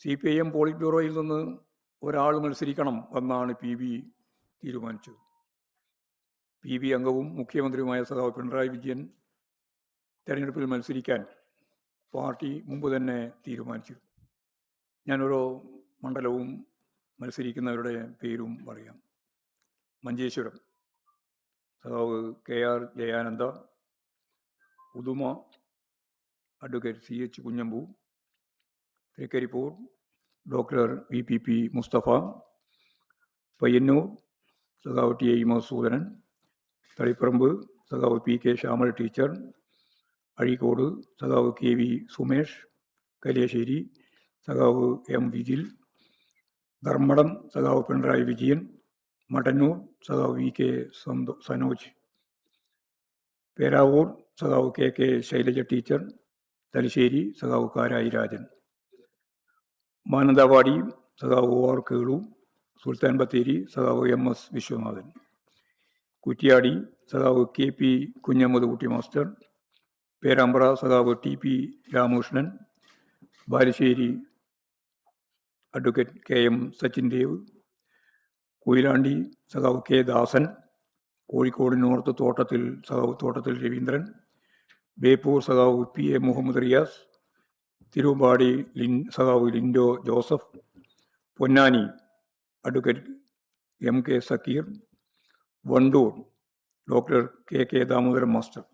CPIM polit ബ്യൂറോയിൽ നിന്ന് ഒരാൾ മത്സരിക്കണം എന്നാണ് PB തീരുമാനിച്ചത്. PB അംഗവും മുഖ്യമന്ത്രിയുമായ സഖാവ് പിണറായി വിജയൻ തെരഞ്ഞെടുപ്പിൽ മത്സരിക്കാൻ പാർട്ടി മുമ്പ് തന്നെ തീരുമാനിച്ചു. ഞാനോരോ മണ്ഡലവും മത്സരിക്കുന്നവരുടെ പേരും പറയാം. മഞ്ചേശ്വരം സഖാവ് KR Jayananda, Uduma advocate CH Kunhambu, Thrikaripur doctor VPP Musthafa, Payyanur സഖാവ് TI മധുസൂദനൻ, തളിപ്പറമ്പ് സഖാവ് PK ശ്യാമൾ ടീച്ചർ, അഴീക്കോട് സഖാവ് KV സുമേഷ്, കലിയശ്ശേരി സഖാവ് M വിജിൽ, ധർമ്മടം സഖാവ് പിണറായി വിജയൻ, മട്ടന്നൂർ സഖാവ് VK സനോജ്, പേരാവൂർ സഖാവ് KK ശൈലജ ടീച്ചർ, തലശ്ശേരി സഖാവ് കാരായി രാജൻ, മാനന്തവാടി സഖാവ് OR കേളു, സുൽത്താൻ ബത്തേരി സഖാവ് MS വിശ്വനാഥൻ, കുറ്റിയാടി സഖാവ് KP കുഞ്ഞമ്മദ് കുട്ടി മാസ്റ്റർ, പേരാമ്പ്ര സഖാവ് TP Ramakrishnan, Balussery advocate KM Sachin Dev, Koyilandy സഖാവ് K ദാസൻ, കോഴിക്കോട് നോർത്ത് തോട്ടത്തിൽ രവീന്ദ്രൻ, ബേപ്പൂർ സഖാവ് PA മുഹമ്മദ് റിയാസ്, തിരുവമ്പാടി സഖാവ് Linto Joseph, Ponnani advocate MK Sakeer, Wandoor doctor KK Damodaran master.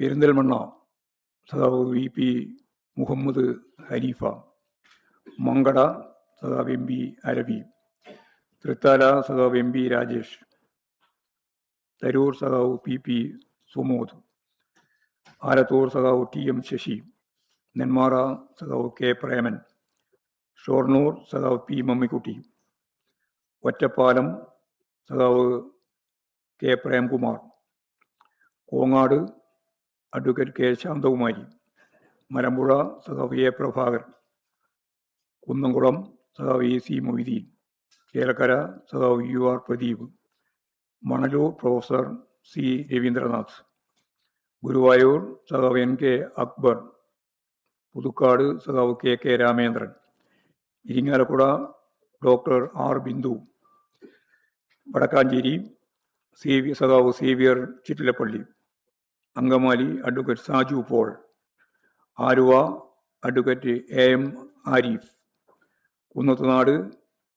Perinthalmanna സഖാവ് VP മുഹമ്മദ് ഹനീഫ, മങ്കട സഖാവ് MB അരവി, തൃത്താല സഖാവ് MB രാജേഷ്, തരൂർ സഖാവ് PP സുമോദ്, ആലത്തൂർ സഖാവ് TM ശശി, നെന്മാറ സഖാവ് K പ്രേമൻ, ഷൊർണൂർ സഖാവ് P മമ്മിക്കുട്ടി, ഒറ്റപ്പാലം സഖാവ് K Premkumar, Kongad advocate K Shanthakumari, Malampuzha സഖാവ് A പ്രഭാകർ, കുന്നംകുളം സഖാവ് AC മൊയ്തീൻ, ചേലക്കര സഖാവ് UR Pradeep, Manalur professor C Raveendranath, Guruvayur സഖാവ് NK അക്ബർ, പുതുക്കാട് സഖാവ് KK Ramendran, Irinjalakuda doctor R Bindu, Vadakkanchery സഖാവ് Xavier Chittilappilly, Angamaly advocate Saju Paul, Aluva advocate AM Arif, Kunnathunad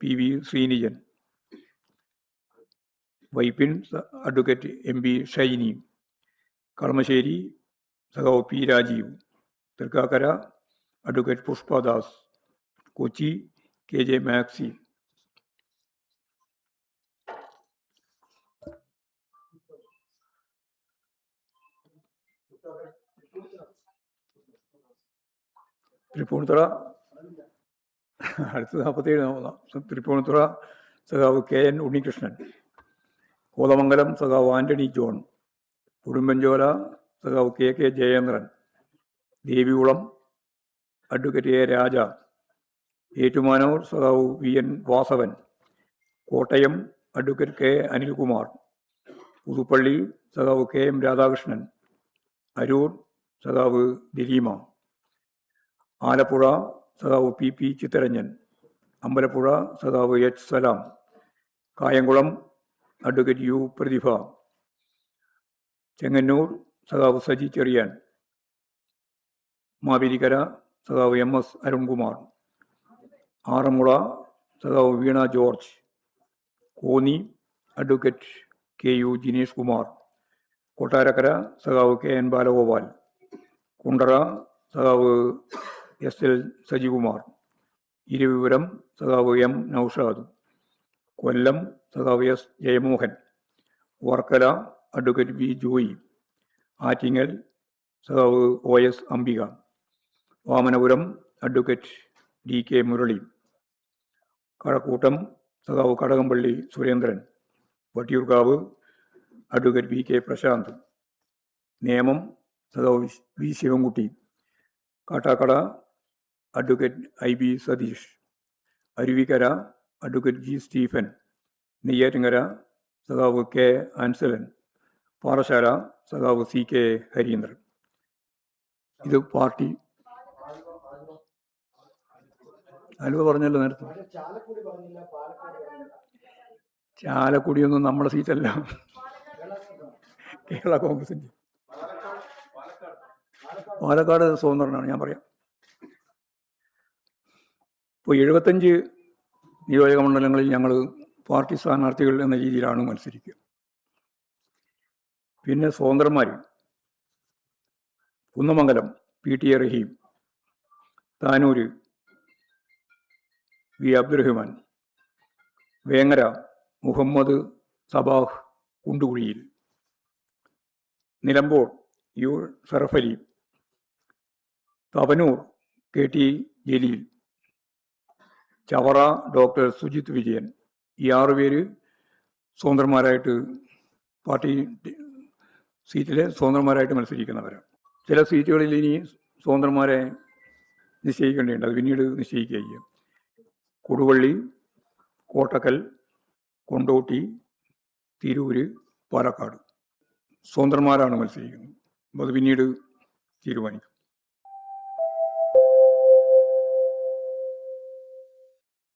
PV Srinijin, Vypin advocate MB Shiny, Kalamassery സഖാവ് P Rajeev, Thrikkakara advocate Pushpadas, Kochi KJ Maxi. Tripunithura അടുത്ത 47 തൃപ്പൂണിത്തുറ സഖാവ് KN ഉണ്ണികൃഷ്ണൻ, കോതമംഗലം സഖാവ് ആന്റണി ജോൺ, ഉടുമ്പൻചോല സഖാവ് KK Jayendran, Devikulam advocate A രാജ, ഏറ്റുമാനൂർ സഖാവ് VN Vasavan, Kottayam advocate K Anilkumar, Puthuppally സഖാവ് KM രാധാകൃഷ്ണൻ, അരൂർ സഖാവ് ദിലീമ, ആലപ്പുഴ സഖാവ് PP ചിത്തരഞ്ജൻ, അമ്പലപ്പുഴ സഖാവ് H Salam, Kayamkulam advocate U Prathibha, Chengannur സഖാവ് സജി ചെറിയാൻ, മാവേലിക്കര സഖാവ് MS അരുൺകുമാർ, ആറന്മുള സഖാവ് Veena George, Konni advocate KU Jinesh Kumar, Kottarakkara സഖാവ് KN ബാലഗോപാൽ, കുണ്ടറ സഖാവ് SL സജികുമാർ, ഇരുവിപുരം സഖാവ് M നൌഷാദ്, കൊല്ലം സഖാവ് S Jayamohan, Varkala advocate V Joy, Attingal സഖാവ് OS Ambika, Vamanapuram advocate DK Murali, Kazhakkoottam സഖാവ് കടകംപള്ളി സുരേന്ദ്രൻ, വട്ടിയൂർക്കാവ് അഡ്വക്കേറ്റ് VK പ്രശാന്ത്, നേമം സഖാവ് V Sivankutty, Kattakada advocate IB Sathish, Aruvikkara advocate G Stephen, Neyyattinkara സഖാവ് K ആൻസലൻ, പാറശാല സഖാവ് CK ഹരീന്ദ്രൻ. ഇത് പാർട്ടി ആലുവ പറഞ്ഞല്ലോ നേരത്തെ. ചാലക്കുടിയൊന്നും നമ്മുടെ സീറ്റല്ല, കേരള കോൺഗ്രസിൻ്റെ. പാലക്കാട് സ്വതന്ത്രനാണ്, ഞാൻ പറയാം. ഇപ്പോൾ 75 നിയോജക മണ്ഡലങ്ങളിൽ ഞങ്ങൾ പാർട്ടി സ്ഥാനാർത്ഥികൾ എന്ന രീതിയിലാണ് മത്സരിക്കുക. പിന്നെ സ്വതന്ത്രന്മാർ Kunnamangalam PTA Rahim, Tanur V Abdurahman, Vengara Muhammad Sabah Kundukuzhiyil, Nilambur U Sharafali, Thavanur KT Jaleel, Chavara doctor Sujith Vijayan. ഈ 6 പേര് സ്വതന്ത്രന്മാരായിട്ട് പാർട്ടി സീറ്റിലെ സ്വതന്ത്രന്മാരായിട്ട് മത്സരിക്കുന്നവരാണ്. ചില സീറ്റുകളിൽ ഇനി സ്വതന്ത്രന്മാരെ നിശ്ചയിക്കേണ്ടതുണ്ട്, അത് പിന്നീട് നിശ്ചയിക്കുക ചെയ്യും. കൊടുവള്ളി, കോട്ടക്കൽ, കൊണ്ടോട്ടി, തിരൂര്, പാലക്കാട് സ്വതന്ത്രന്മാരാണ് മത്സരിക്കുന്നത്. അപ്പോൾ അത് പിന്നീട് തീരുമാനിക്കും.